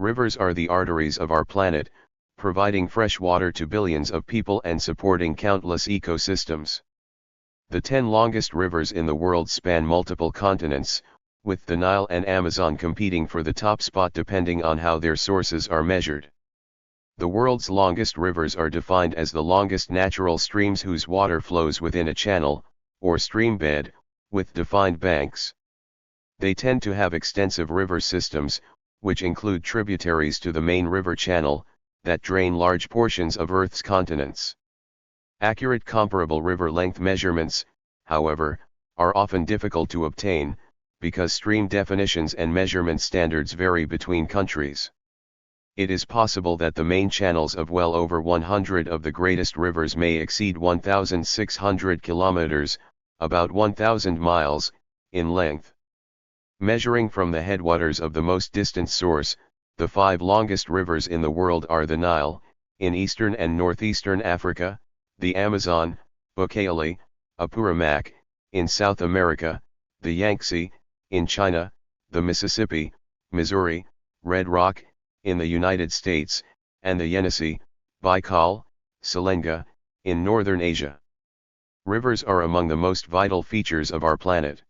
Rivers are the arteries of our planet, providing fresh water to billions of people and supporting countless ecosystems. The 10 longest rivers in the world span multiple continents, with the Nile and Amazon competing for the top spot depending on how their sources are measured. The world's longest rivers are defined as the longest natural streams whose water flows within a channel, or stream bed, with defined banks. They tend to have extensive river systems, which include tributaries to the main river channel, that drain large portions of Earth's continents. Accurate comparable river length measurements, however, are often difficult to obtain, because stream definitions and measurement standards vary between countries. It is possible that the main channels of well over 100 of the greatest rivers may exceed 1,600 kilometers, about 1,000 miles, in length. Measuring from the headwaters of the most distant source, the 5 longest rivers in the world are the Nile, in eastern and northeastern Africa, the Amazon, Ucayali, Apurimac, in South America, the Yangtze, in China, the Mississippi, Missouri, Red Rock, in the United States, and the Yenisei, Baikal, Selenga, in northern Asia. Rivers are among the most vital features of our planet.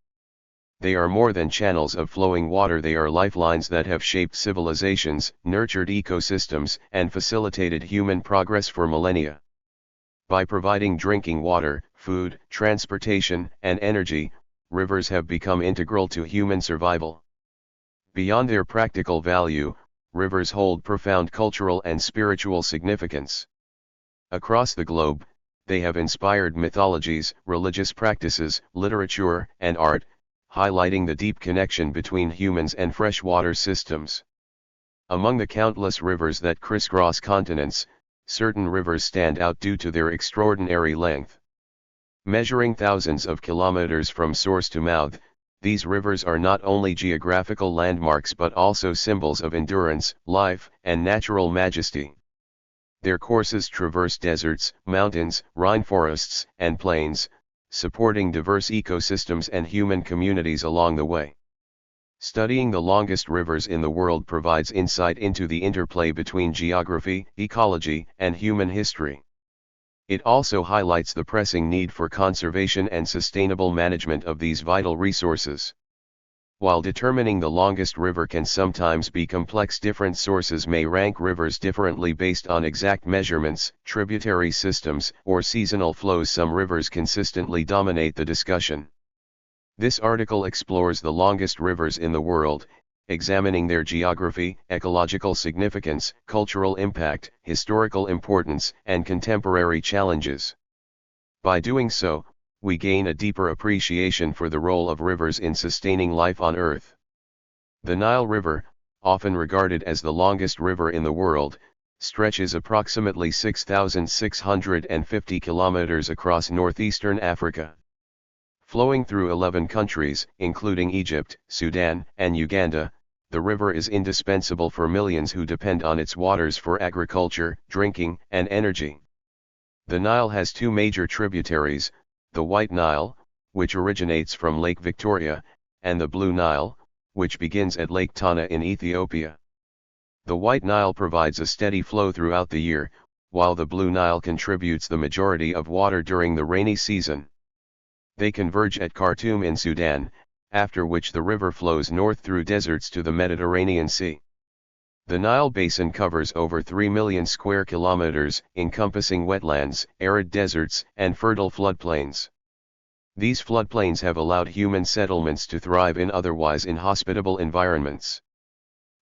They are more than channels of flowing water, they are lifelines that have shaped civilizations, nurtured ecosystems, and facilitated human progress for millennia. By providing drinking water, food, transportation, and energy, rivers have become integral to human survival. Beyond their practical value, rivers hold profound cultural and spiritual significance. Across the globe, they have inspired mythologies, religious practices, literature, and art, highlighting the deep connection between humans and freshwater systems. Among the countless rivers that crisscross continents, certain rivers stand out due to their extraordinary length. Measuring thousands of kilometers from source to mouth, these rivers are not only geographical landmarks but also symbols of endurance, life, and natural majesty. Their courses traverse deserts, mountains, rainforests, and plains, supporting diverse ecosystems and human communities along the way. Studying the longest rivers in the world provides insight into the interplay between geography, ecology, and human history. It also highlights the pressing need for conservation and sustainable management of these vital resources. While determining the longest river can sometimes be complex, different sources may rank rivers differently based on exact measurements, tributary systems, or seasonal flows. Some rivers consistently dominate the discussion. This article explores the longest rivers in the world, examining their geography, ecological significance, cultural impact, historical importance, and contemporary challenges. By doing so, we gain a deeper appreciation for the role of rivers in sustaining life on Earth. The Nile River, often regarded as the longest river in the world, stretches approximately 6,650 kilometers across northeastern Africa. Flowing through 11 countries, including Egypt, Sudan, and Uganda, the river is indispensable for millions who depend on its waters for agriculture, drinking, and energy. The Nile has 2 major tributaries, the White Nile, which originates from Lake Victoria, and the Blue Nile, which begins at Lake Tana in Ethiopia. The White Nile provides a steady flow throughout the year, while the Blue Nile contributes the majority of water during the rainy season. They converge at Khartoum in Sudan, after which the river flows north through deserts to the Mediterranean Sea. The Nile Basin covers over 3 million square kilometers, encompassing wetlands, arid deserts, and fertile floodplains. These floodplains have allowed human settlements to thrive in otherwise inhospitable environments.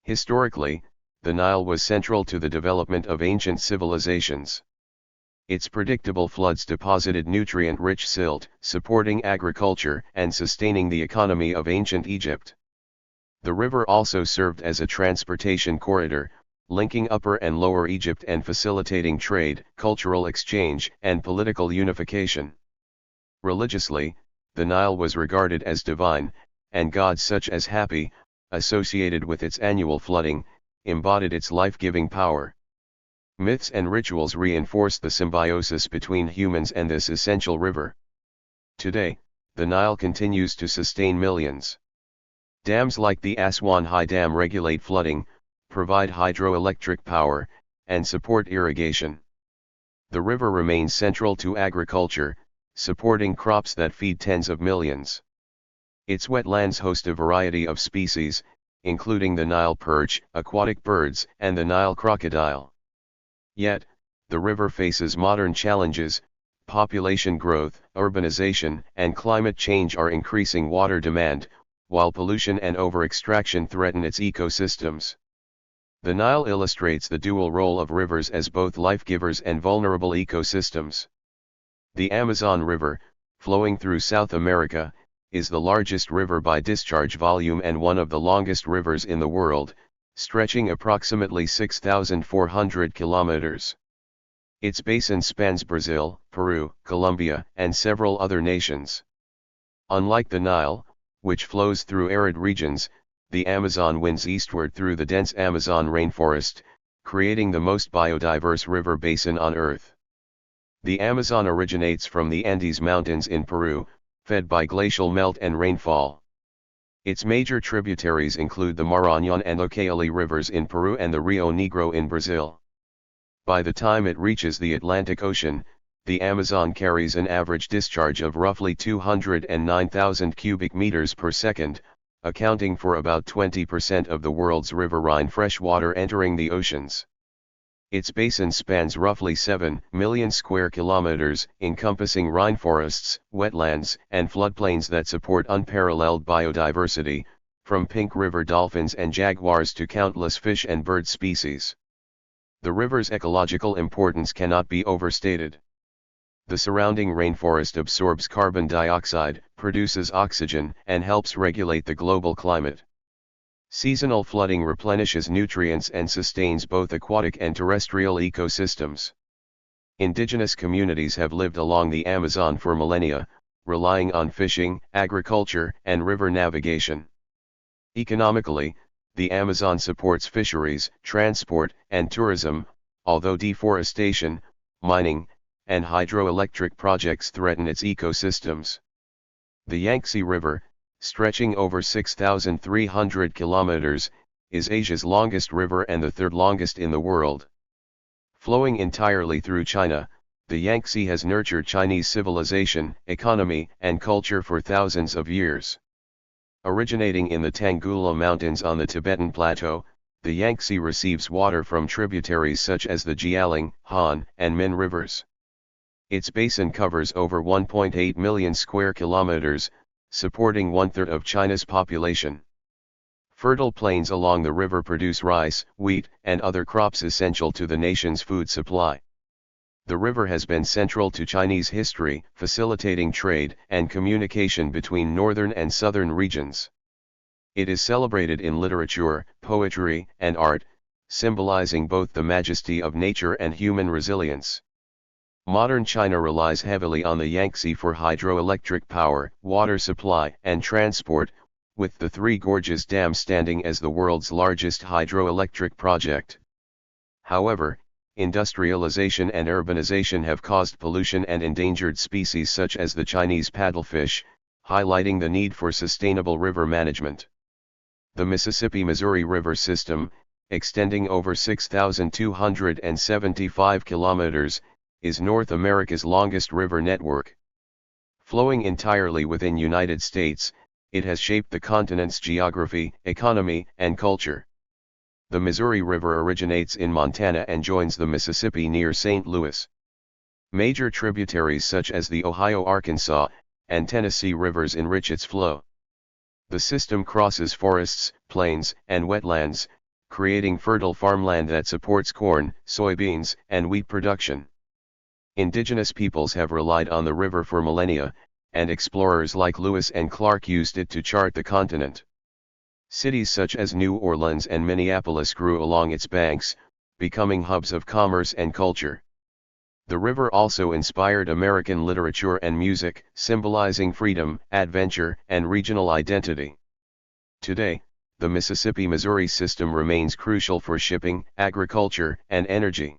Historically, the Nile was central to the development of ancient civilizations. Its predictable floods deposited nutrient-rich silt, supporting agriculture and sustaining the economy of ancient Egypt. The river also served as a transportation corridor, linking Upper and Lower Egypt and facilitating trade, cultural exchange, and political unification. Religiously, the Nile was regarded as divine, and gods such as Hapi, associated with its annual flooding, embodied its life-giving power. Myths and rituals reinforce the symbiosis between humans and this essential river. Today, the Nile continues to sustain millions. Dams like the Aswan High Dam regulate flooding, provide hydroelectric power, and support irrigation. The river remains central to agriculture, supporting crops that feed tens of millions. Its wetlands host a variety of species, including the Nile perch, aquatic birds, and the Nile crocodile. Yet, the river faces modern challenges. Population growth, urbanization, and climate change are increasing water demand, while pollution and over-extraction threaten its ecosystems. The Nile illustrates the dual role of rivers as both life-givers and vulnerable ecosystems. The Amazon River, flowing through South America, is the largest river by discharge volume and one of the longest rivers in the world, stretching approximately 6,400 kilometers. Its basin spans Brazil, Peru, Colombia, and several other nations. Unlike the Nile, which flows through arid regions, the Amazon winds eastward through the dense Amazon rainforest, creating the most biodiverse river basin on Earth. The Amazon originates from the Andes Mountains in Peru, fed by glacial melt and rainfall. Its major tributaries include the Marañón and Ucayali rivers in Peru and the Rio Negro in Brazil. By the time it reaches the Atlantic Ocean, the Amazon carries an average discharge of roughly 209,000 cubic meters per second, accounting for about 20% of the world's riverine freshwater entering the oceans. Its basin spans roughly 7 million square kilometers, encompassing rainforests, wetlands, and floodplains that support unparalleled biodiversity, from pink river dolphins and jaguars to countless fish and bird species. The river's ecological importance cannot be overstated. The surrounding rainforest absorbs carbon dioxide, produces oxygen, and helps regulate the global climate. Seasonal flooding replenishes nutrients and sustains both aquatic and terrestrial ecosystems. Indigenous communities have lived along the Amazon for millennia, relying on fishing, agriculture, and river navigation. Economically, the Amazon supports fisheries, transport, and tourism, although deforestation, mining, and hydroelectric projects threaten its ecosystems. The Yangtze River, stretching over 6,300 kilometers, is Asia's longest river and the third longest in the world. Flowing entirely through China, the Yangtze has nurtured Chinese civilization, economy, and culture for thousands of years. Originating in the Tanggula Mountains on the Tibetan Plateau, the Yangtze receives water from tributaries such as the Jialing, Han, and Min rivers. Its basin covers over 1.8 million square kilometers, supporting one-third of China's population. Fertile plains along the river produce rice, wheat, and other crops essential to the nation's food supply. The river has been central to Chinese history, facilitating trade and communication between northern and southern regions. It is celebrated in literature, poetry, and art, symbolizing both the majesty of nature and human resilience. Modern China relies heavily on the Yangtze for hydroelectric power, water supply, and transport, with the Three Gorges Dam standing as the world's largest hydroelectric project. However, industrialization and urbanization have caused pollution and endangered species such as the Chinese paddlefish, highlighting the need for sustainable river management. The Mississippi-Missouri River System, extending over 6,275 kilometers, is North America's longest river network. Flowing entirely within United States, it has shaped the continent's geography, economy, and culture. The Missouri River originates in Montana and joins the Mississippi near St. Louis. Major tributaries such as the Ohio, Arkansas, and Tennessee rivers enrich its flow. The system crosses forests, plains, and wetlands, creating fertile farmland that supports corn, soybeans, and wheat production. Indigenous peoples have relied on the river for millennia, and explorers like Lewis and Clark used it to chart the continent. Cities such as New Orleans and Minneapolis grew along its banks, becoming hubs of commerce and culture. The river also inspired American literature and music, symbolizing freedom, adventure, and regional identity. Today, the Mississippi-Missouri system remains crucial for shipping, agriculture, and energy.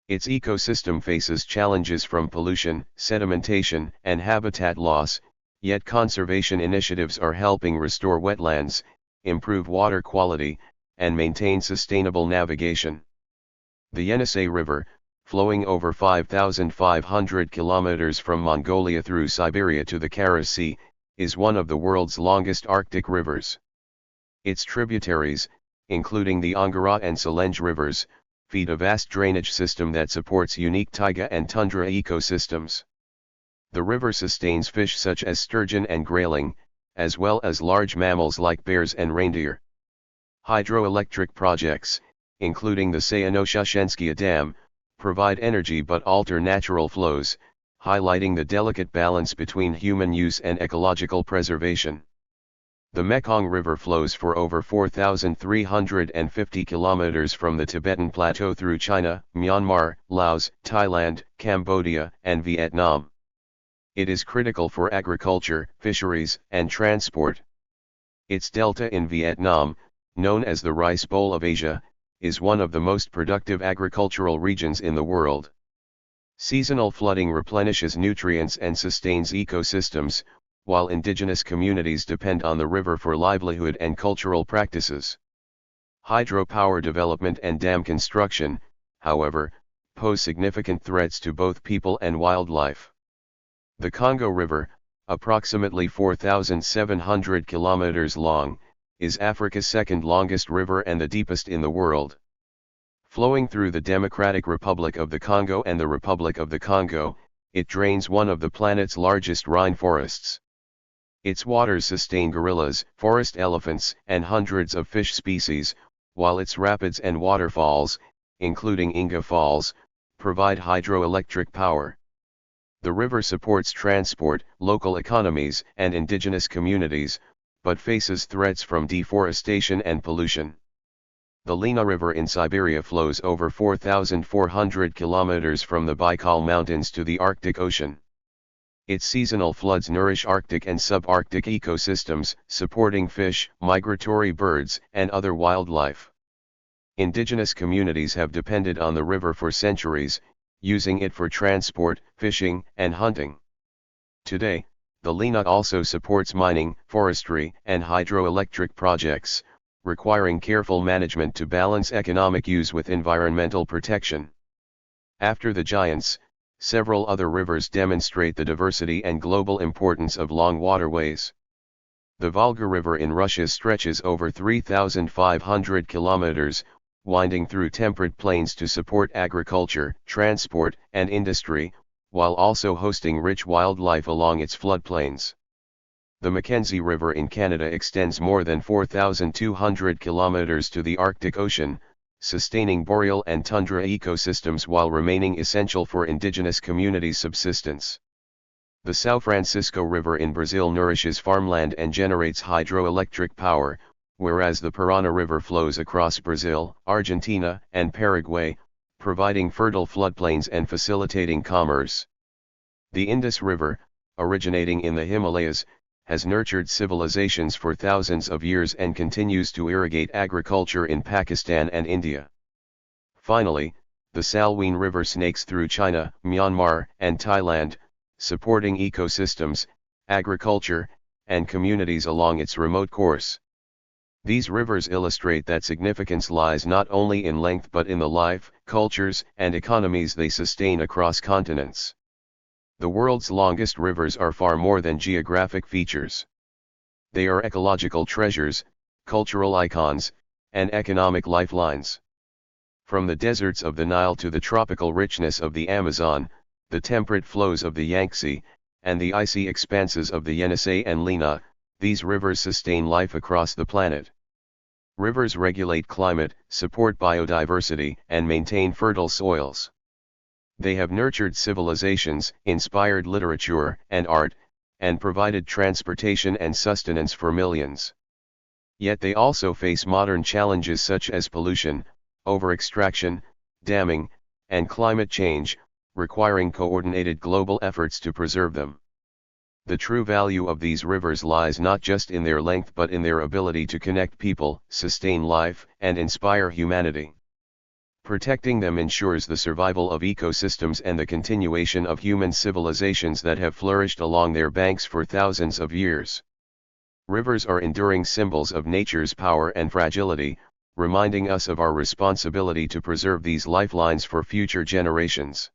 Its ecosystem faces challenges from pollution, sedimentation, and habitat loss, yet conservation initiatives are helping restore wetlands, improve water quality, and maintain sustainable navigation. The Yenisei River, flowing over 5,500 kilometers from Mongolia through Siberia to the Kara Sea, is one of the world's longest Arctic rivers. Its tributaries, including the Angara and Selenge rivers, feed a vast drainage system that supports unique taiga and tundra ecosystems. The river sustains fish such as sturgeon and grayling, as well as large mammals like bears and reindeer. Hydroelectric projects, including the Sayano-Shushenskaya Dam, provide energy but alter natural flows, highlighting the delicate balance between human use and ecological preservation. The Mekong River flows for over 4,350 kilometers from the Tibetan Plateau through China, Myanmar, Laos, Thailand, Cambodia, and Vietnam. It is critical for agriculture, fisheries, and transport. Its delta in Vietnam, known as the Rice Bowl of Asia, is one of the most productive agricultural regions in the world. Seasonal flooding replenishes nutrients and sustains ecosystems, while indigenous communities depend on the river for livelihood and cultural practices. Hydropower development and dam construction, however, pose significant threats to both people and wildlife. The Congo River, approximately 4,700 kilometers long, is Africa's second longest river and the deepest in the world. Flowing through the Democratic Republic of the Congo and the Republic of the Congo, it drains one of the planet's largest rainforests. Its waters sustain gorillas, forest elephants, and hundreds of fish species, while its rapids and waterfalls, including Inga Falls, provide hydroelectric power. The river supports transport, local economies, and indigenous communities, but faces threats from deforestation and pollution. The Lena River in Siberia flows over 4,400 kilometers from the Baikal Mountains to the Arctic Ocean. Its seasonal floods nourish Arctic and subarctic ecosystems, supporting fish, migratory birds, and other wildlife. Indigenous communities have depended on the river for centuries, using it for transport, fishing, and hunting. Today, the Lena also supports mining, forestry, and hydroelectric projects, requiring careful management to balance economic use with environmental protection. After the giants, several other rivers demonstrate the diversity and global importance of long waterways. The Volga River in Russia stretches over 3,500 kilometers, winding through temperate plains to support agriculture, transport, and industry, while also hosting rich wildlife along its floodplains. The Mackenzie River in Canada extends more than 4,200 kilometers to the Arctic Ocean, sustaining boreal and tundra ecosystems while remaining essential for indigenous communities' subsistence. The São Francisco River in Brazil nourishes farmland and generates hydroelectric power, whereas the Parana River flows across Brazil, Argentina, and Paraguay, providing fertile floodplains and facilitating commerce. The Indus River, originating in the Himalayas, has nurtured civilizations for thousands of years and continues to irrigate agriculture in Pakistan and India. Finally, the Salween River snakes through China, Myanmar, and Thailand, supporting ecosystems, agriculture, and communities along its remote course. These rivers illustrate that significance lies not only in length but in the life, cultures, and economies they sustain across continents. The world's longest rivers are far more than geographic features. They are ecological treasures, cultural icons, and economic lifelines. From the deserts of the Nile to the tropical richness of the Amazon, the temperate flows of the Yangtze, and the icy expanses of the Yenisei and Lena, these rivers sustain life across the planet. Rivers regulate climate, support biodiversity, and maintain fertile soils. They have nurtured civilizations, inspired literature and art, and provided transportation and sustenance for millions. Yet they also face modern challenges such as pollution, over-extraction, damming, and climate change, requiring coordinated global efforts to preserve them. The true value of these rivers lies not just in their length but in their ability to connect people, sustain life, and inspire humanity. Protecting them ensures the survival of ecosystems and the continuation of human civilizations that have flourished along their banks for thousands of years. Rivers are enduring symbols of nature's power and fragility, reminding us of our responsibility to preserve these lifelines for future generations.